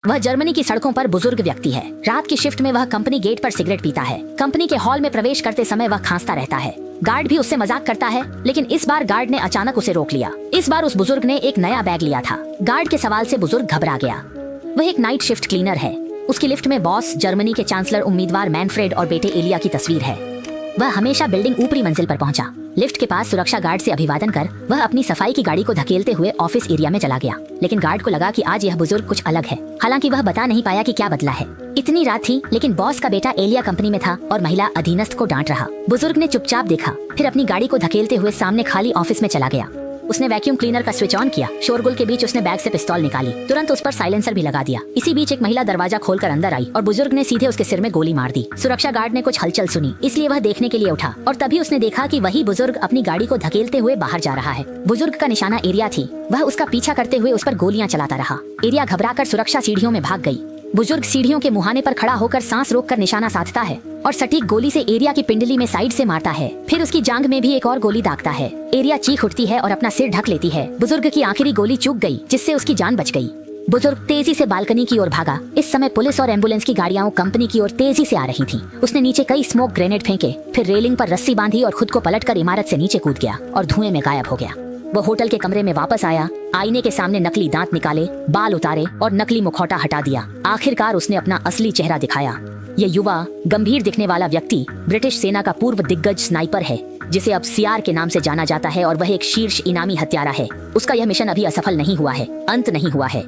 वह जर्मनी की सड़कों पर बुजुर्ग व्यक्ति है। रात की शिफ्ट में वह कंपनी गेट पर सिगरेट पीता है। कंपनी के हॉल में प्रवेश करते समय वह खांसता रहता है। गार्ड भी उससे मजाक करता है, लेकिन इस बार गार्ड ने अचानक उसे रोक लिया। इस बार उस बुजुर्ग ने एक नया बैग लिया था। गार्ड के सवाल से बुजुर्ग घबरा गया। वह एक नाइट शिफ्ट क्लीनर है। उसकी लिफ्ट में बॉस, जर्मनी के चांसलर उम्मीदवार मैनफ्रेड और बेटे एलिया की तस्वीर है। वह हमेशा बिल्डिंग ऊपरी मंजिल पर पहुंचा। लिफ्ट के पास सुरक्षा गार्ड से अभिवादन कर वह अपनी सफाई की गाड़ी को धकेलते हुए ऑफिस एरिया में चला गया। लेकिन गार्ड को लगा कि आज यह बुजुर्ग कुछ अलग है। हालांकि वह बता नहीं पाया कि क्या बदला है। इतनी रात थी, लेकिन बॉस का बेटा एलिया कंपनी में था और महिला अधीनस्थ को डांट रहा। बुजुर्ग ने चुपचाप देखा, फिर अपनी गाड़ी को धकेलते हुए सामने खाली ऑफिस में चला गया। उसने वैक्यूम क्लीनर का स्विच ऑन किया। शोरगुल के बीच उसने बैग से पिस्तौल निकाली। तुरंत उस पर साइलेंसर भी लगा दिया। इसी बीच एक महिला दरवाजा खोलकर अंदर आई और बुजुर्ग ने सीधे उसके सिर में गोली मार दी। सुरक्षा गार्ड ने कुछ हलचल सुनी, इसलिए वह देखने के लिए उठा और तभी उसने देखा कि वही बुजुर्ग अपनी गाड़ी को धकेलते हुए बाहर जा रहा है। बुजुर्ग का निशाना एरिया थी। वह उसका पीछा करते हुए उस पर गोलियां चलाता रहा। एरिया घबराकर सुरक्षा सीढ़ियों में भाग गई। बुजुर्ग सीढ़ियों के मुहाने पर खड़ा होकर सांस रोककर निशाना साधता है और सटीक गोली से एरिया की पिंडली में साइड से मारता है। फिर उसकी जांघ में भी एक और गोली दागता है। एरिया चीख उठती है और अपना सिर ढक लेती है। बुजुर्ग की आखिरी गोली चूक गई, जिससे उसकी जान बच गई। बुजुर्ग तेजी से बालकनी की ओर भागा। इस समय पुलिस और एम्बुलेंस की गाड़ियां कंपनी की ओर तेजी से आ रही थीं। उसने नीचे कई स्मोक ग्रेनेड फेंके, फिर रेलिंग पर रस्सी बांधी और खुद को पलटकर इमारत से नीचे कूद गया और धुएं में गायब हो गया। वो होटल के कमरे में वापस आया, आईने के सामने नकली दांत निकाले, बाल उतारे और नकली मुखौटा हटा दिया। आखिरकार उसने अपना असली चेहरा दिखाया। ये युवा, गंभीर दिखने वाला व्यक्ति ब्रिटिश सेना का पूर्व दिग्गज स्नाइपर है, जिसे अब सीआर के नाम से जाना जाता है और वह एक शीर्ष इनामी हत्यारा है। उसका यह मिशन अभी असफल नहीं हुआ है, अंत नहीं हुआ है।